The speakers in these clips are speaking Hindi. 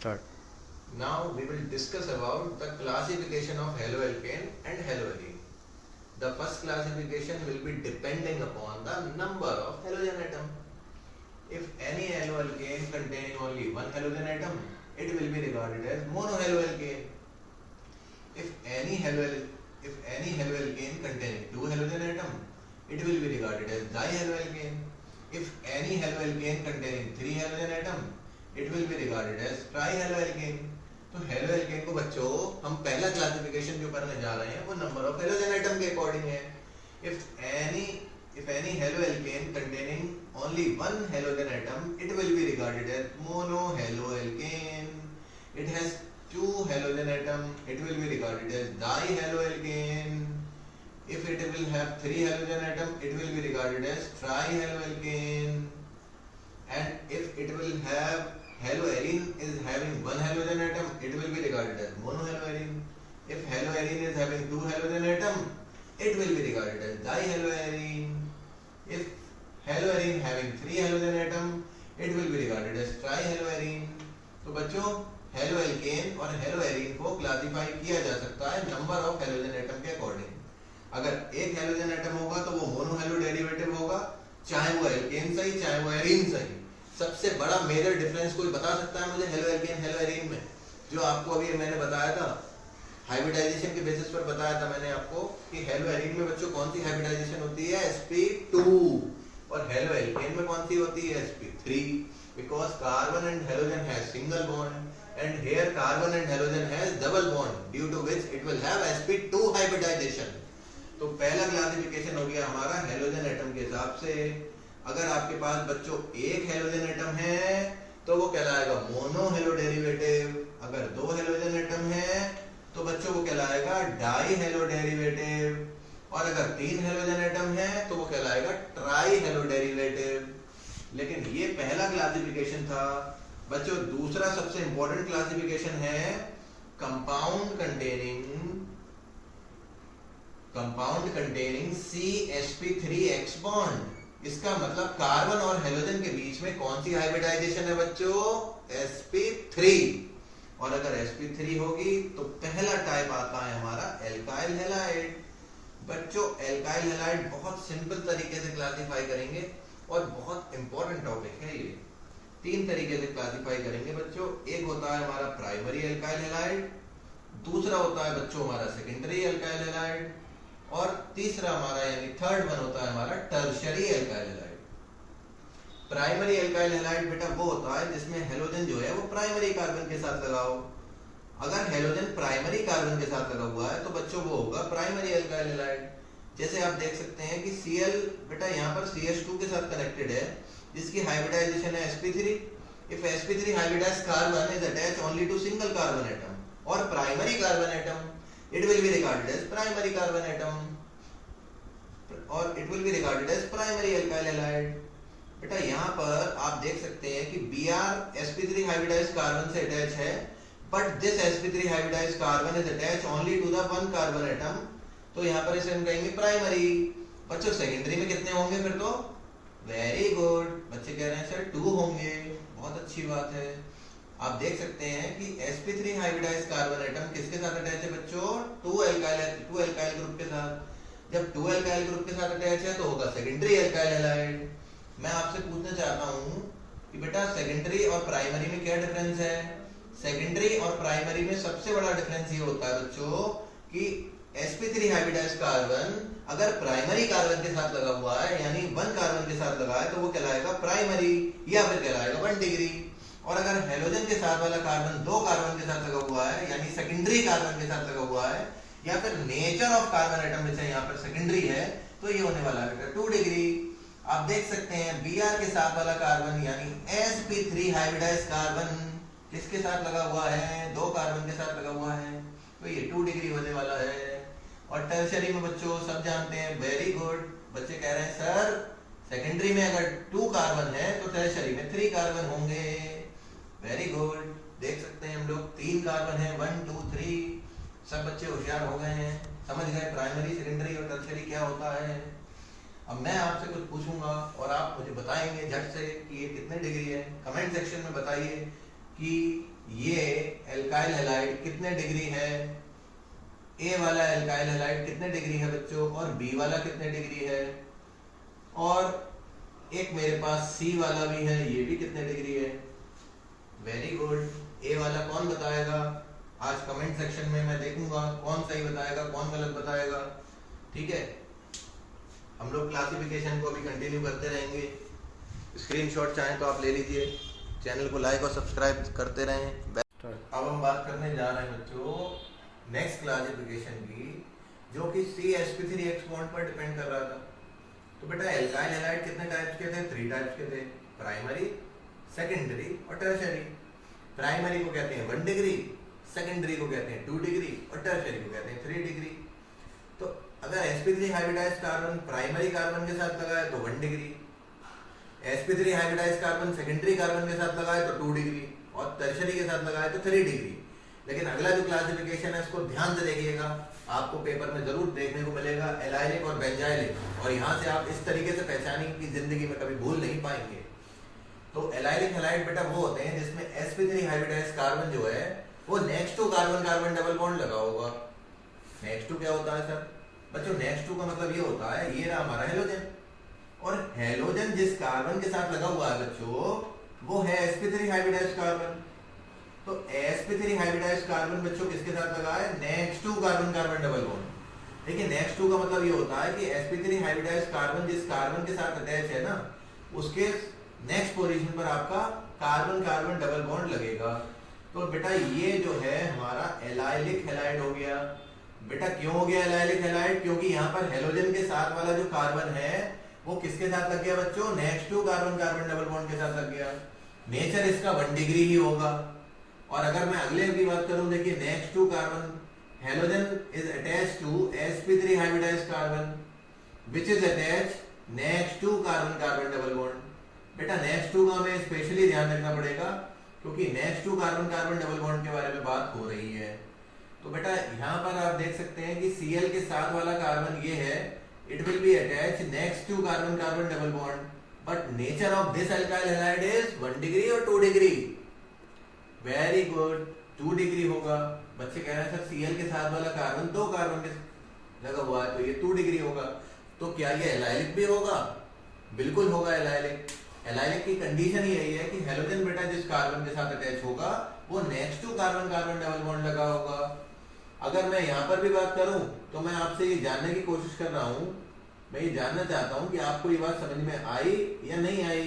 Start. Now we will discuss about the classification of haloalkane and haloalene. The first classification will be depending upon the number of halogen atom. If any haloalkane containing only one halogen atom, it will be regarded as monohaloalkane. If any haloalkane containing two halogen atom, it will be regarded as dihaloalkane. If any haloalkane containing three halogen atom, it will be regarded as trihaloalkane. तो हेलोएल्केन को बच्चों हम पहला क्लासिफिकेशन जो करने जा रहे हैं वो नंबर ऑफ हेलोजन एटम के अकॉर्डिंग है. If any haloalkane containing only one halogen atom, it will be regarded as monohaloalkane. It has two halogen atom, it will be regarded as dihaloalkane. If it will have three halogen atom, it will be regarded as trihaloalkane. And if it will have haloalene is having one halogen atom, it will be regarded as monohaloalene. If haloalene is having two halogen atom, it will be regarded as dihaloalene. If haloalene having three halogen atom, it will be regarded as trihaloalene. तो बच्चों हेलोएल्केन और हेलोएरीन को क्लासिफाई किया जा सकता है नंबर ऑफ हेलोजन एटम के अकॉर्डिंग. अगर एक हेलोजन एटम होगा तो वो मोनोहेलो डेरिवेटिव होगा, चाहे वो एल्केन सही चाहे वो एरीन सही. सबसे बड़ा मेजर डिफरेंस कोई बता सकता है मुझे हेलोएल्केन हेलोएरीन में? जो आपको अभी मैंने बताया था हाइब्रिडाइजेशन के बेसिस पर बताया था मैंने आपको कि हेलोएरीन में बच्चों कौन सी हाइब्रिडाइजेशन होती है sp2 और हेलोएल्केन में कौन सी होती है sp3. Because carbon and halogen has single bond and here carbon and halogen has double bond due to which it will have sp2 hybridization. तो पहला क्लासिफिकेशन हो गया हमारा हेलोजन एटम के हिसाब से. अगर आपके पास बच्चों एक हेलोजन एटम है तो वो कहलाएगा मोनोहेलो डेरिवेटिव. अगर दो हेलोजन एटम है तो बच्चों वो कहलाएगा डाईहेलो डेरिवेटिव. और अगर तीन हेलोजन एटम है तो वो कहलाएगा ट्राईहेलो डेरिवेटिव. लेकिन ये पहला क्लासिफिकेशन था बच्चों. दूसरा सबसे इंपॉर्टेंट क्लासिफिकेशन है कंपाउंड कंटेनिंग CsP3x बॉन्ड. इसका मतलब कार्बन और हेलोजन के बीच में कौन सी हाइब्रिडाइजेशन है बच्चों? sp3. और अगर sp3 होगी तो पहला टाइप आता है हमारा एल्काइल हैलाइड. बच्चों एल्काइल हैलाइड बहुत सिंपल तरीके से क्लासिफाई करेंगे और बहुत इंपॉर्टेंट टॉपिक है ये. तीन तरीके से क्लासिफाई करेंगे बच्चों. एक होता है हमारा प्राइमरी एल्काइल हैलाइड, दूसरा होता है बच्चों हमारा सेकेंडरी एल्काइल हैलाइड और तीसरा हमारा यानी थर्ड वन होता है हमारा tertiary alkyl halide. Primary alkyl halide बेटा वो होता है जिसमें हेलोजन जो है वो प्राइमरी कार्बन के साथ लगा हो. अगर हेलोजन प्राइमरी कार्बन के साथ लगा हुआ है तो बच्चों वो होगा प्राइमरी एल्काइल हैलाइड. जैसे आप देख सकते हैं कि Cl बेटा यहाँ पर CH2 के साथ कनेक्टेड है जिसकी हाइब्रिडाइजेशन है sp3. If sp3 hybridized carbon is attached only to single carbon atom or primary carbon atom, it will be regarded as primary carbon atom or it will be regarded as primary alkyl halide. बेटा यहाँ पर आप देख सकते हैं कि Br sp3 hybridized carbon से अटैच है but this sp3 hybridized carbon is attached only to the one carbon atom. तो यहाँ पर इसे हम कहेंगे प्राइमरी. बच्चों सेकेंडरी में कितने होंगे फिर? तो वेरी गुड, बच्चे कह रहे हैं सर 2 होंगे. बहुत अच्छी बात है. आप देख सकते हैं कि sp3 हाइब्रिडाइज्ड कार्बन एटम किसके साथ अटैच है बच्चों? 2 एल्काइल ग्रुप के साथ. जब 2 एल्काइल ग्रुप के साथ अटैच है तो होगा सेकेंडरी एल्काइल हैलाइड. मैं आपसे पूछना चाहता हूं कि बेटा सेकेंडरी और प्राइमरी में क्या डिफरेंस है? सेकेंडरी और प्राइमरी में सबसे बड़ा डिफरेंस ये होता है बच्चों कि sp3 हाइब्रिडाइज्ड कार्बन अगर प्राइमरी कार्बन के साथ लगा हुआ है यानी 1 कार्बन के साथ लगा है तो वो कहलाएगा प्राइमरी या फिर कहलाएगा 1 डिग्री. और अगर हेलोजन के साथ वाला कार्बन 2 कार्बन के साथ लगा हुआ है यानी सेकेंडरी कार्बन के साथ लगा हुआ है या फिर नेचर ऑफ कार्बन एटम में यहाँ पर सेकेंडरी है तो ये होने वाला है 2 डिग्री. आप देख सकते हैं Br के साथ वाला कार्बन यानी sp3 हाइब्रिडाइज्ड कार्बन किसके साथ लगा हुआ है? 2 कार्बन के साथ लगा हुआ है तो ये 2 डिग्री होने वाला है. और टर्शियरी में बच्चों सब जानते हैं. वेरी गुड, बच्चे कह रहे हैं सर सेकेंडरी में अगर 2 कार्बन है तो टर्शियरी में 3 कार्बन होंगे. वेरी गुड, देख सकते हैं हम लोग 3 कार्बन है 1 2 3. सब बच्चे होशियार हो गए हैं, समझ गए प्राइमरी सेकेंडरी और टर्शियरी क्या होता है. अब मैं आपसे कुछ पूछूंगा और आप मुझे बताएंगे झट से कि ये कितने डिग्री है. कमेंट सेक्शन में बताइए कि ये एल्काइल हैलाइड कितने डिग्री है, ए वाला एल्काइल हैलाइड कितने डिग्री है बच्चों, और बी वाला कितने डिग्री है, और एक मेरे पास सी वाला भी है, ये भी कितने डिग्री है। Very good. ए वाला कौन बताएगा, आज कमेंट सेक्शन में मैं देखूंगा कौन सही बताएगा कौन गलत बताएगा। ठीक है, हम लोग क्लासिफिकेशन को अभी कंटिन्यू करते रहेंगे। स्क्रीनशॉट चाहें तो आप ले लीजिए, चैनल को लाइक और सब्सक्राइब करते रहें। अब हम बात करने जा रहे हैं बच्चों नेक्स्ट क्लासिफिकेशन की, जो कि CsP3 बॉन्ड पर डिपेंड कर रहा था। तो बेटा एल्काइल हैलाइड कितने टाइप्स के थे, 3 टाइप्स के थे, प्राइमरी, सेकेंडरी और टर्शियरी। प्राइमरी को कहते हैं 1 डिग्री, सेकेंडरी को कहते हैं 2 डिग्री और टर्शियरी को कहते हैं 3 डिग्री। तो अगर sp3 hybridized carbon primary carbon के साथ लगा है तो 1 degree, sp3 hybridized carbon secondary carbon के साथ लगा है तो 2 डिग्री, और टर्शियरी के साथ लगा है तो 3 डिग्री। लेकिन अगला जो क्लासिफिकेशन है इसको ध्यान से देखिएगा, आपको पेपर में जरूर देखने को मिलेगा एलाइलिक और बेंजाइलिक, और यहाँ से आप इस तरीके से पहचानेंगे कि जिंदगी में कभी भूल नहीं पाएंगे। तो एलाइलिक हैलाइड बेटा वो होते हैं जिसमें sp3 हाइब्रिडाइज्ड कार्बन जो है वो next to carbon carbon double bond लगा होगा। नेक्स्ट टू क्या होता है सर बच्चों, नेक्स्ट टू का मतलब ये होता है ये रहा हमारा हेलोजन, और हेलोजन जिस कार्बन के साथ लगा हुआ है बच्चों वो है sp3 हाइब्रिडाइज्ड कार्बन। तो sp3 हाइब्रिडाइज्ड कार्बन बच्चों किसके साथ लगा है, next to carbon carbon double bond. देखिए नेक्स्ट टू का मतलब ये होता है कि sp3 हाइब्रिडाइज्ड कार्बन जिस कार्बन के साथ अटैच है ना उसके नेक्स्ट पोजीशन पर आपका कार्बन कार्बन डबल बॉन्ड लगेगा। तो बेटा ये जो है हमारा एलाइलिक हैलाइड हो गया। बेटा क्यों हो गया एलाइलिक हैलाइड, क्योंकि यहाँ पर हेलोजन के साथ वाला जो कार्बन है वो किसके साथ लग गया बच्चों, next to carbon carbon double bond के साथ लग गया। नेचर इसका 1 डिग्री ही होगा। और अगर मैं अगले की बात करूं, देखिए next to carbon halogen is attached to sp3 hybridized carbon which is attached next to carbon carbon double bond. बेटा नेक्स्ट टू का हमें स्पेशली ध्यान रखना पड़ेगा क्योंकि next to carbon carbon double bond के बारे में बात हो रही है। तो बेटा यहाँ पर आप देख सकते हैं कि Cl के साथ वाला कार्बन ये है, it will be attached next to carbon carbon double bond, but nature of this alkyl halide is 1 degree और 2 डिग्री। वेरी गुड, 2 डिग्री होगा। बच्चे कह रहे हैं सर Cl के साथ वाला कार्बन 2 कार्बन के लगा हुआ है तो ये 2 डिग्री होगा, तो क्या ये एलाइलिक भी होगा, बिल्कुल होगा एलाइलिक। एलाइलिक की कंडीशन यही है कि हेलोजन बेटा जिस कार्बन के साथ अटैच होगा वो next to carbon carbon double bond लगा होगा। अगर मैं यहाँ पर भी बात करूं तो मैं आपसे ये जानने की कोशिश कर रहा हूं, मैं ये जानना चाहता हूं कि आपको ये बात समझ में आई या नहीं आई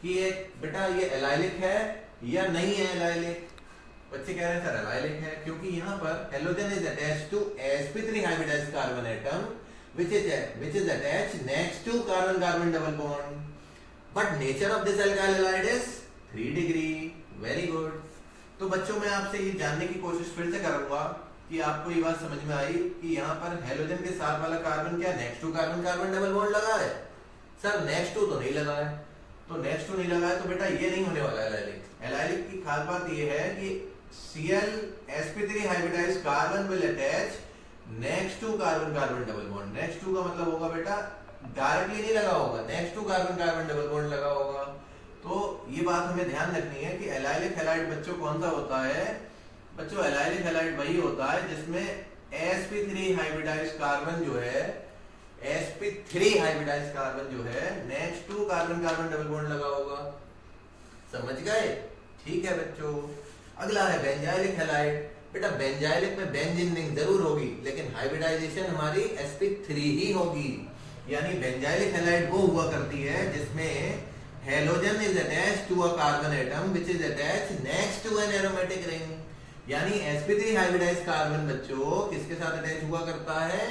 कि ये बेटा ये एलाइलिक है या नहीं है एलाइलिक। बच्चे कह रहे हैं सर एलाइलिक है क्योंकि यहाँ पर halogen is attached to sp3 hybridized carbon atom which is attached next to carbon carbon double bond, but nature of this alkyl halide is 3 degree. Very good. तो बच्चों मैं आपसे ये जानने की कोशिश फिर से करूंगा कि आपको ये बात समझ में आई कि यहाँ पर हेलोजन के साथ वाला कार्बन क्या next to carbon carbon double bond लगा है। सर नेक्स्ट टू तो नहीं लगा है, तो नेक्स्ट टू नहीं लगा है तो बेटा ये नहीं होने वाला एलाइलिक। एलाइलिक की खास बात ये है कि Cl sp3 hybridized carbon will attach next to carbon carbon double bond. Next to का मतलब होगा बेटा डायरेक्टली नहीं लगा होगा, next to carbon carbon double bond लगा होगा। तो ये बात हमें ध्यान रखनी है कि एलाइलिक हैलाइड बच्चों कौन सा होता है। बच्चों एलाइलिक हैलाइड वही होता है जिसमें sp3 हाइब्रिडाइज्ड कार्बन जो है sp3 हाइब्रिडाइज्ड कार्बन जो है next to carbon carbon double bond लगा होगा। समझ गए? ठीक है बच्चों। अगला है बेंजाइलिक हैलाइड। बेटा बेंजाइलिक में बेंजीन रिंग जरूर होगी लेकिन हाइब्रिडाइजेशन हमारी sp3 ही होगी। यानी बेंजाइलिक हैलाइड वो हुआ करती है जिसमें halogen is attached to a carbon atom which is attached next to an aromatic ring. यानी sp3 हाइब्रिडाइज्ड कार्बन बच्चों किसके साथ अटैच हुआ करता है,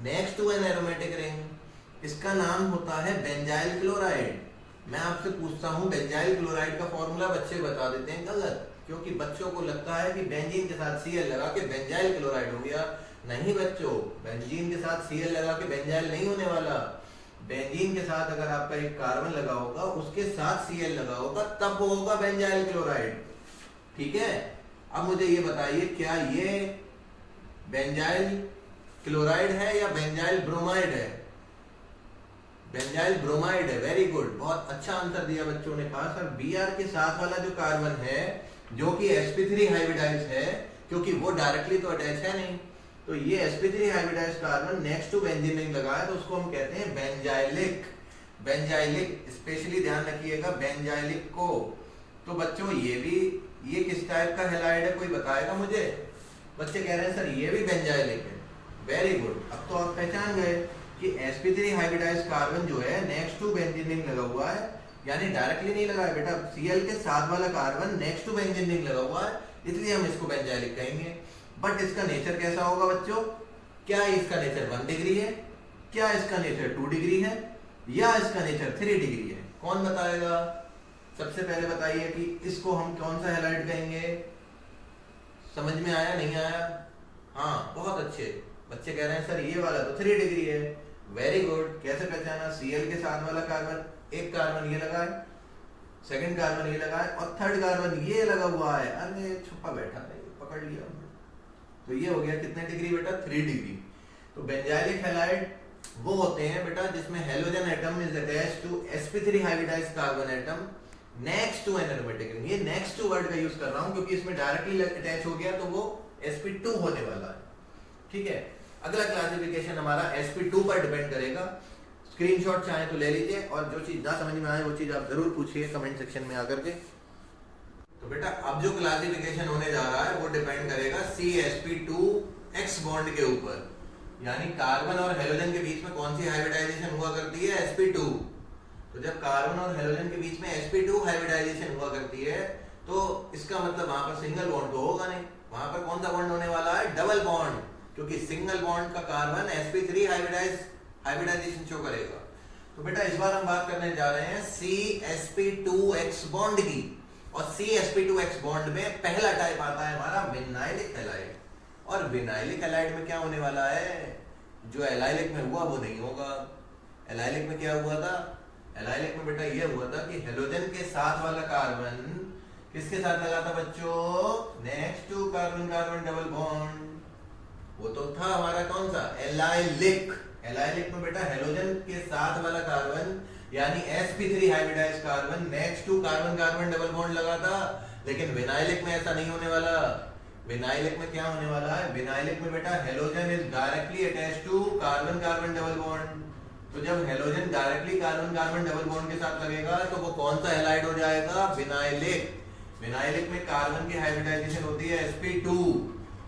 next to an aromatic ring. इसका नाम होता है बेंजाइल क्लोराइड। मैं आपसे पूछता हूं बेंजाइल क्लोराइड का फॉर्मूला बच्चे बता देते हैं गलत, क्योंकि बच्चों को लगता है कि बेंजीन के साथ Cl लगा के बेंजाइल क्लोराइड हो गया। नहीं बच्चों, बेंजीन के साथ Cl लगा के बेंजाइल नहीं होने वाला। बेंजीन के साथ अगर आपका एक कार्बन लगा होगा उसके साथ Cl लगा होगा तब वो होगा बेंजाइल क्लोराइड। ठीक है, अब मुझे ये बताइए क्या ये बेंजाइल क्लोराइड है या बेंजाइल ब्रोमाइड है? बेंजाइल ब्रोमाइड है। वेरी गुड, बहुत अच्छा आंसर दिया बच्चों ने। कहा सर Br के साथ वाला जो कार्बन है जो कि sp3 हाइब्रिडाइज है, क्योंकि वो डायरेक्टली तो अटैच है नहीं, तो ये sp3 hybridize carbon next to benzene ring लगा है, तो उसको हम कहते हैं बेंजाइलिक। बेंजाइलिक स्पेशली ध्यान रखिएगा, बेंजाइलिक को। तो बच्चों ये किस टाइप का हैलाइड है, कोई बताएगा मुझे? बच्चे कह रहे हैं सर ये भी बेंजाइलिक है। वेरी गुड, अब तो आप पहचान गए कि sp3 हाइब्रिडाइज कार्बन जो है नेक्स्ट टू बेंजीन रिंग लगा हुआ है, यानी डायरेक्टली नहीं लगा है बेटा, Cl के साथ वाला carbon next to benzene ring लगा हुआ है, इसलिए हम इसको बेंजाइलिक कहेंगे। बट इसका नेचर कैसा होगा बच्चों? क्या इसका नेचर 1 डिग्री है, क्या इसका नेचर 2 डिग्री है, या इसका नेचर 3 डिग्री है? कौन बताएगा? सबसे पहले बताइए कि इसको हम कौन सा हैलाइड कहेंगे? समझ में आया नहीं आया? हाँ बहुत अच्छे बच्चे कह रहे हैं सर ये वाला तो 3 डिग्री है। वेरी गुड, कैसे पहचाना? Cl के साथ वाला कार्बन, एक कार्बन ये लगा है, सेकंड कार्बन ये लगा है, और थर्ड कार्बन ये लगा हुआ है। अरे छुपा बैठा है, पकड़ लिया हमने। तो ये हो गया कितने डिग्री बेटा? 3 डिग्री। तो बेंजाइलिक हैलाइड वो होते हैं बेटा जिसमें halogen atom is attached to sp3 hybridized carbon atom next to an aromatic ring. ये नेक्स्ट टू वर्ड का यूज कर रहा हूं क्योंकि इसमें डायरेक्टली अटैच हो गया तो वो sp2 होने वाला है। ठीक है, अगला क्लासिफिकेशन हमारा sp2 पर डिपेंड करेगा। स्क्रीनशॉट चाहे तो ले लीजिए, और जो चीज ना समझ में आए वो चीज आप जरूर पूछिए कमेंट सेक्शन में आकर के। तो बेटा अब जो क्लासिफिकेशन होने जा रहा है वो डिपेंड करेगा CsP2 बॉन्ड के ऊपर, यानी कार्बन और हेलोजन के बीच में कौन सी हाइब्रिडाइजेशन हुआ करती है? sp2। तो जब कार्बन और हेलोजन के बीच में sp2 हाइब्रिडाइजेशन हुआ करती है तो इसका मतलब वहां पर सिंगल बॉन्ड तो होगा नहीं, वहां पर कौन सा बॉन्ड होने वाला है? डबल बॉन्ड, क्योंकि सिंगल बॉन्ड का कार्बन sp3 हाइब्रिडाइजेशन शो करेगा। तो बेटा इस बार हम बात करने जा रहे हैं CsP2 बॉन्ड की, और CsP2 बॉन्ड में पहला टाइप आता है हमारा विनाइलिक हैलाइड। और विनाइलिक हैलाइड में क्या होने वाला है? जो एलाइलिक में हुआ वो नहीं होगा। एलाइलिक में क्या हुआ था? एलाइलिक में बेटा ये हुआ था कि हेलोजन के साथ वाला कार्बन किसके साथ लगा था बच्चों? Next to carbon carbon double bond. वो तो था हमारा कौन सा? एलाइलिक। एलाइलिक में बेटा हेलोजन के साथ वाला कार्बन यानी sp3 hybridized carbon next to carbon carbon double bond लगा था, लेकिन विनाइलिक में ऐसा नहीं होने वाला। विनाइलिक में क्या होने वाला है? विनाइलिक में बेटा halogen is directly attached to carbon carbon double bond. तो जब halogen directly carbon carbon double bond के साथ लगेगा तो वो कौन सा हैलाइड हो जाएगा? विनाइलिक। विनाइलिक में कार्बन की हाइब्रिडाइजेशन होती है sp2।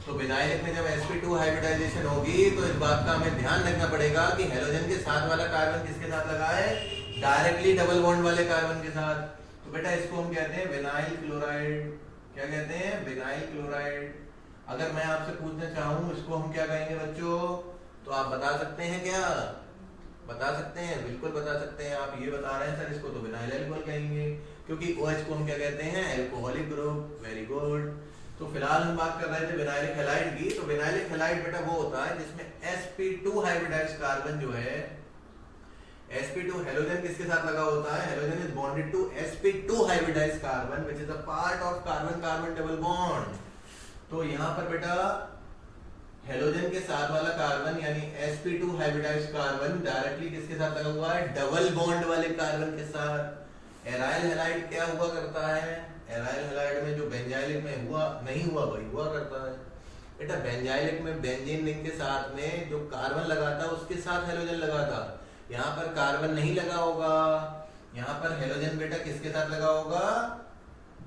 तो विनाइलिक में जब sp2 हाइब्रिडाइजेशन होगी तो इस बात का हमें ध्यान रखना पड़ेगा कि हेलोजन के साथ वाला कार्बन किसके साथ लगा है? डायरेक्टली डबल बॉन्ड वाले कार्बन के साथ। तो बेटा इसको हम कहते हैं विनाइल क्लोराइड। क्या कहते हैं? Vinyl chloride. अगर मैं आपसे पूछना चाहूं इसको हम क्या कहेंगे बच्चों, तो आप बता सकते हैं क्या? बता सकते हैं? बिल्कुल बता सकते हैं। आप ये बता रहे हैं सर इसको तो विनाइल अल्कोहल कहेंगे, क्योंकि OH को हम क्या कहते हैं? Alcoholic group. Very good. तो फिलहाल हम बात कर रहे थे विनाइलिक हैलाइड की। तो विनाइलिक हैलाइड बेटा वो होता है जिसमें sp2 हाइब्रिडाइज्ड कार्बन जो है, sp2 हेलोजन किसके साथ लगा होता है? Halogen is bonded to sp2 hybridized carbon which is a part of carbon carbon double bond. तो यहां पर बेटा हेलोजन के साथ वाला कार्बन यानी sp2 हाइब्रिडाइज्ड कार्बन डायरेक्टली किसके साथ लगा हुआ है? डबल बॉन्ड वाले कार्बन के साथ। एराइल हैलाइड क्या हुआ करता है? एराइल हैलाइड में जो बेंजाइलिक में हुआ नहीं हुआ वही हुआ करता है। बेटा बेंजाइलिक में बेंजीन रिंग के साथ में जो कार्बन लगा था उसके साथ हेलोजन लगा था, यहाँ पर कार्बन नहीं लगा होगा। यहाँ पर हेलोजन बेटा किसके साथ लगा होगा?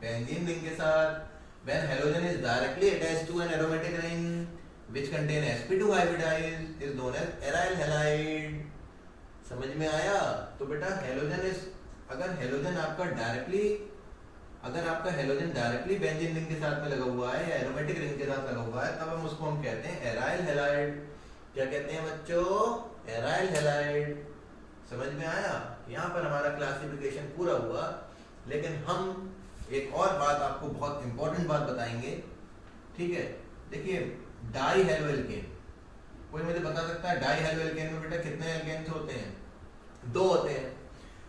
बेंजीन रिंग के साथ। When halogen is directly attached to an aromatic ring which contain sp2 hybridized is known as aryl halide। समझ में आया? तो बेटा हेलोजन इस अगर हेलोजन आपका डायरेक्टली बेंजीन रिंग के साथ में लगा हुआ है या एरोमेटिक रिंग के साथ लगा हुआ है तब हम उसको हम कहते हैं एराइल हैलाइड। क्या कहते हैं बच्चों? Aryl halide. समझ में आया? यहाँ पर हमारा क्लासिफिकेशन पूरा हुआ, लेकिन हम एक और बात आपको बहुत इंपॉर्टेंट बात बताएंगे। ठीक है, देखिए डाई हेलो एल्केन, कोई मुझे बता सकता है डाई हेलो एल्केन में बेटा कितने एल्केन्स होते हैं? 2 होते हैं।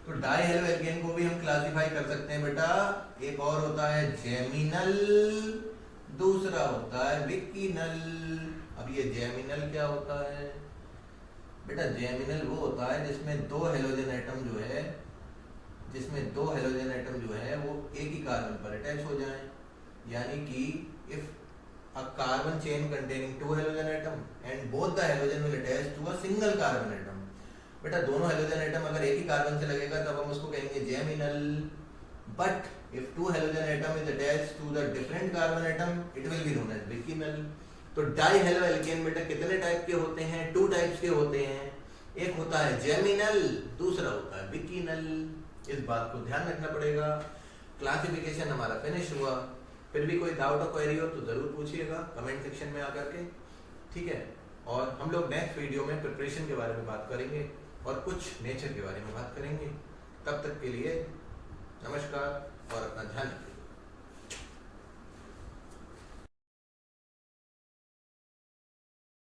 तो डाई हेलो एल्केन को भी हम क्लासिफाई कर सकते हैं बेटा। एक और होता है जेमिनल, दूसरा होता है विकिनल। अब ये जेमिनल क्या होता है बेटा? जेमिनल वो होता है जिसमें 2 हेलोजन एटम जो है वो एक ही कार्बन पर अटैच हो जाएं। यानी कि if a carbon chain containing 2 halogen atom and both the halogen will attach to a single carbon atom, बेटा दोनों हेलोजन एटम अगर एक ही कार्बन से लगेगा तब हम उसको कहेंगे geminal, but if 2 halogen atom is attached to the different carbon atom it will be known as vicinal. तो डाई हेलो एल्केन बेटा कितने टाइप के होते हैं? 2 टाइप्स के होते हैं, एक होता है जेमिनल, दूसरा होता है बिकिनल। इस बात को ध्यान रखना पड़ेगा। क्लासिफिकेशन हमारा फिनिश हुआ। फिर भी कोई डाउट और क्वेरी हो तो जरूर पूछिएगा कमेंट सेक्शन में आकर के, ठीक है। और हम लोग नेक्स्ट वीडियो में प्रिपरेशन के बारे में बात करेंगे और कुछ नेचर के बारे में बात करेंगे। तब तक के लिए नमस्कार और अपना ध्यान रखिए।